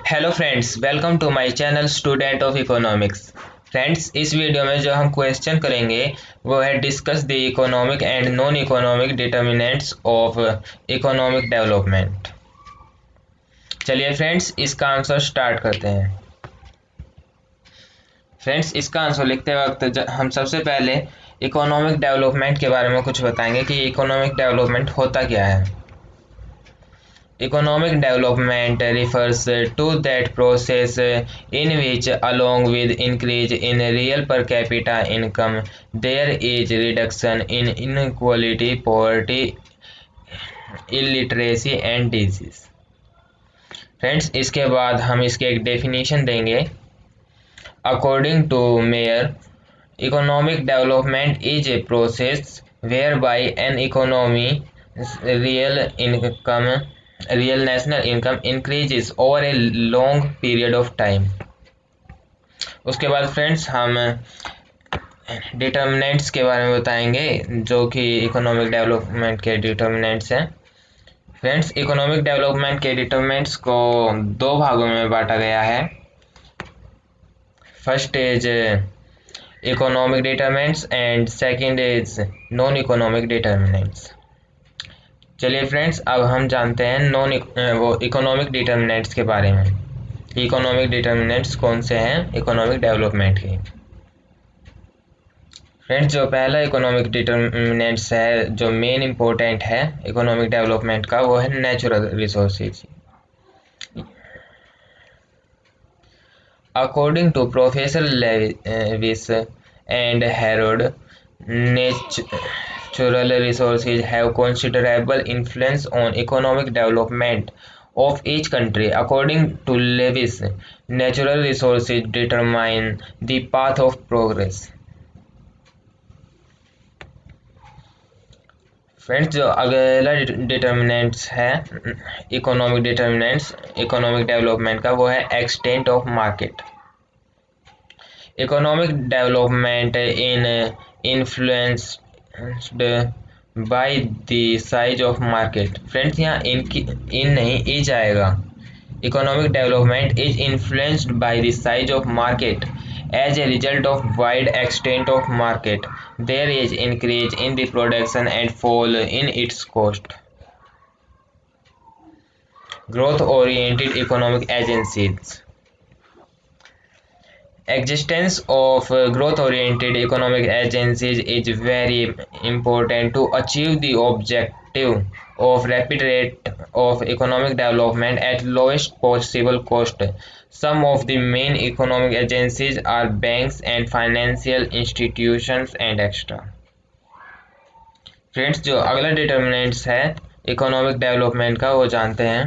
Hello friends, welcome to my channel student of economics. Friends, इस video में जो हम क्वेश्चन करेंगे वो है discuss the economic and non economic determinants of economic development. चलिए फ्रेंड्स, इसका आंसर स्टार्ट करते हैं। फ्रेंड्स, इसका आंसर लिखते वक्त हम सबसे पहले इकोनॉमिक डेवलपमेंट के बारे में कुछ बताएंगे कि इकोनॉमिक डेवलपमेंट होता क्या है। Economic development refers to that process in which, along with increase in real per capita income, there is reduction in inequality, poverty, illiteracy and disease. Friends, इसके बाद हम इसके एक डेफिनेशन देंगे। According to Meier, economic development is a process whereby an economy real national income increases over a long period of time। उसके बाद friends हम determinants के बारे में बताएंगे जो कि इकोनॉमिक डेवलपमेंट के डिटर्मिनेंट्स हैं। फ्रेंड्स, इकोनॉमिक डेवलपमेंट के डिटर्मिनेंट्स को दो भागों में बांटा गया है। First is economic determinants and second is non economic determinants. चलिए फ्रेंड्स, अब हम जानते हैं इकोनॉमिक डिटर्मिनेंट्स के बारे में। इकोनॉमिक डिटर्मिनेंट्स कौन से हैं इकोनॉमिक डेवलपमेंट के। फ्रेंड्स, जो पहला इकोनॉमिक डिटर्मिनेंट्स है जो मेन इम्पोर्टेंट है इकोनॉमिक डेवलपमेंट का, वो है natural resources. According to professor Lewis and Harrod, natural resources have considerable influence on economic development of each country. According to Lewis, natural resources determine the path of progress. Friends, जो अगला determinants है economic determinants economic development का, वो है extent of market. Economic development in influenced by the size of market. Friends, यहाँ in नहीं is आएगा। Economic development is influenced by the size of market. As a result of wide extent of market, there is increase in the production and fall in its cost. Growth oriented economic agencies. Existence of growth-oriented economic agencies is very important to achieve the objective of rapid rate of economic development at lowest possible cost. Some of the main economic agencies are banks and financial institutions and extra. Friends, जो अगला determinants है economic development का, वो जानते हैं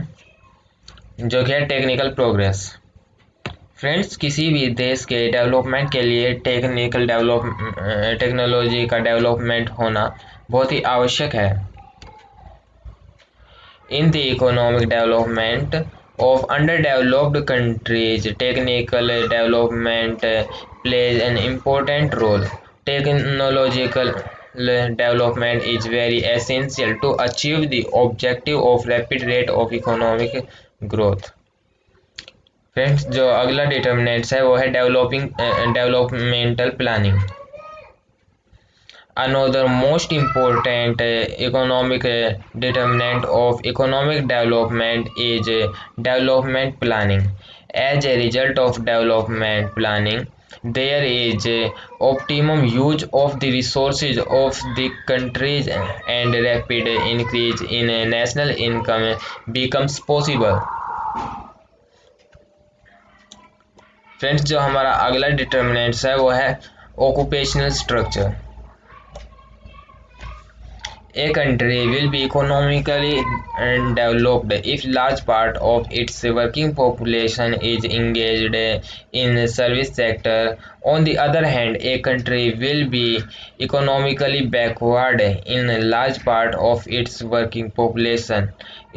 जो कि है टेक्निकल प्रोग्रेस। फ्रेंड्स, किसी भी देश के डेवलपमेंट के लिए टेक्नोलॉजी का डेवलपमेंट होना बहुत ही आवश्यक है। In the economic development of under developed countries, technical development plays an important role. Technological development is very essential to achieve the objective of rapid rate of economic growth। Friends, जो अगला determinants है वो है developmental planning. Another most important economic determinant of economic development is development planning. As a result of development planning, there is optimum use of the resources of the countries and rapid increase in national income becomes possible। Friends, जो हमारा अगला determinants है वो है occupational structure. A country will be economically developed if large part of its working population is engaged in service sector. On the other hand, a country will be economically backward in large part of its working population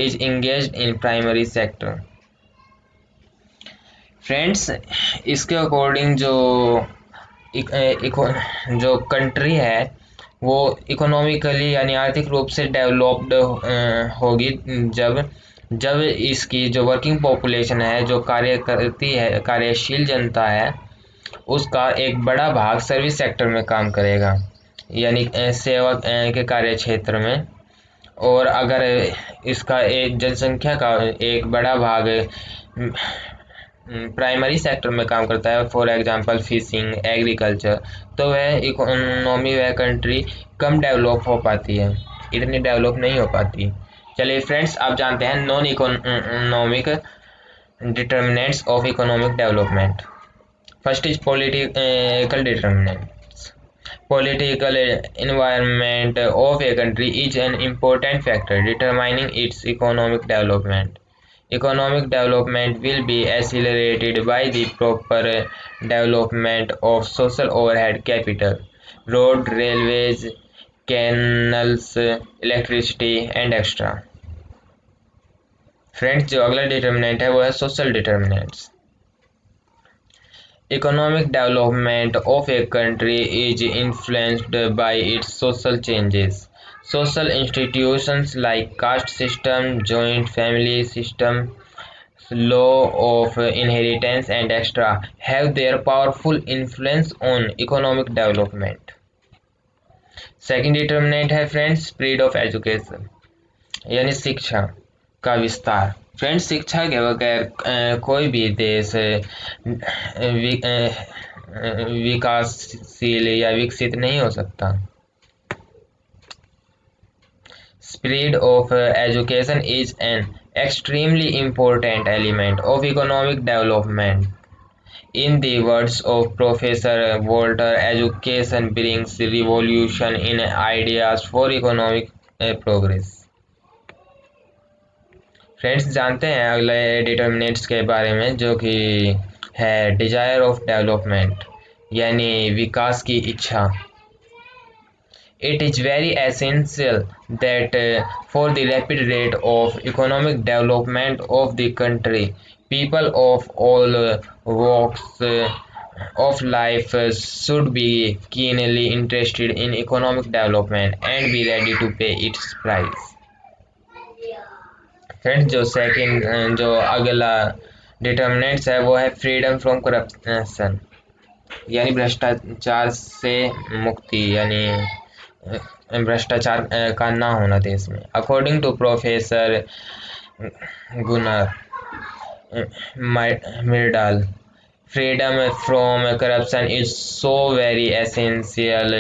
is engaged in primary sector। Friends, इसके according जो country है वो economically यानी आर्थिक रूप से developed होगी जब जब इसकी जो वर्किंग पॉपुलेशन है, जो कार्य करती है, कार्यशील जनता है, उसका एक बड़ा भाग सर्विस सेक्टर में काम करेगा, यानी सेवा के कार्य क्षेत्र में। और अगर इसका एक जनसंख्या का एक बड़ा भाग प्राइमरी सेक्टर में काम करता है, फॉर एग्जांपल फिशिंग, एग्रीकल्चर, तो वह इकोनॉमी, वह कंट्री कम डेवलप हो पाती है, इतनी डेवलप नहीं हो पाती। चलिए फ्रेंड्स, आप जानते हैं non economic determinants of economic development. First is political determinants. Political environment of a country is an important factor determining its economic development. Economic development will be accelerated by the proper development of social overhead capital, road, railways, canals, electricity and extra. Friends, जो अगला determinant है वो है social determinants. Economic development of a country is influenced by its social changes. Social institutions like caste system, joint family system, law of inheritance and extra have their powerful influence on economic development. Second determinant है friends spread of education, यानी शिक्षा का विस्तार। Friends, शिक्षा के बगैर कोई भी देश विकासशील या विकसित नहीं हो सकता। Spread of education is an extremely important element of economic development. In the words of Professor Walter, education brings revolution in ideas for economic progress. Friends, जानते हैं अगले डिटर्मिनेंट्स के बारे में, जो कि है डिजायर ऑफ डेवलपमेंट, यानी विकास की इच्छा। It is very essential that for the rapid rate of economic development of the country, people of all walks of life should be keenly interested in economic development and be ready to pay its price. Friends, जो अगला determinants है वो है freedom from corruption, यानी भ्रष्टाचार से मुक्ति, यानी भ्रष्टाचार का ना होना देश में। According to professor Gunnar Myrdal, freedom from corruption is so very essential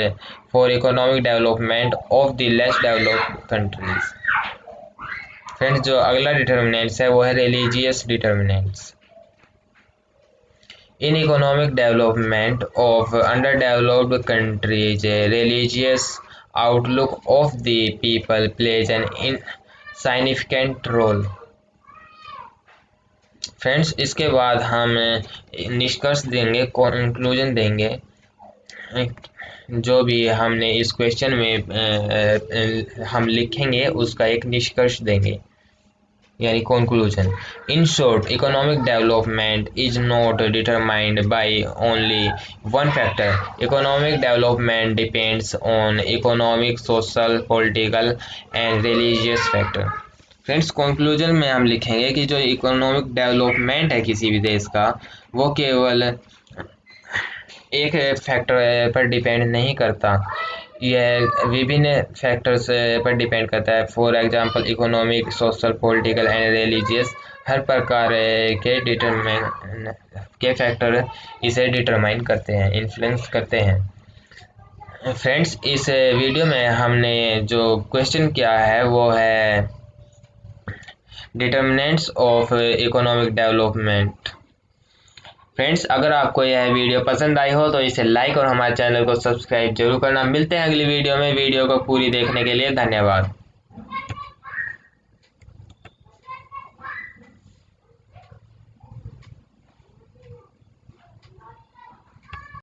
for economic development of the less developed countries. Friends, जो अगला डिटर्मिनेंट्स है वो है religious determinants. In economic development of underdeveloped countries, religious outlook of the people plays an insignificant role. Friends, इसके बाद हम निष्कर्ष देंगे, कंक्लूजन देंगे, जो भी हमने इस क्वेश्चन में हम लिखेंगे उसका एक निष्कर्ष देंगे, यानी conclusion. In short, economic development is not determined by only one factor. Economic development depends on economic, social, political and religious factor. Friends, conclusion में हम लिखेंगे कि जो इकोनॉमिक डेवलपमेंट है किसी भी देश का, वो केवल एक फैक्टर पर डिपेंड नहीं करता, यह विभिन्न फैक्टर्स पर डिपेंड करता है। For example economic, social, political and religious, हर प्रकार के फैक्टर इसे डिटरमाइन करते हैं, इन्फ्लुएंस करते हैं। फ्रेंड्स, इस वीडियो में हमने जो क्वेश्चन किया है वो है determinants of economic development. Friends, अगर आपको यह वीडियो पसंद आई हो तो इसे लाइक और हमारे चैनल को सब्सक्राइब जरूर करना। मिलते हैं अगली वीडियो में। वीडियो को पूरी देखने के लिए धन्यवाद।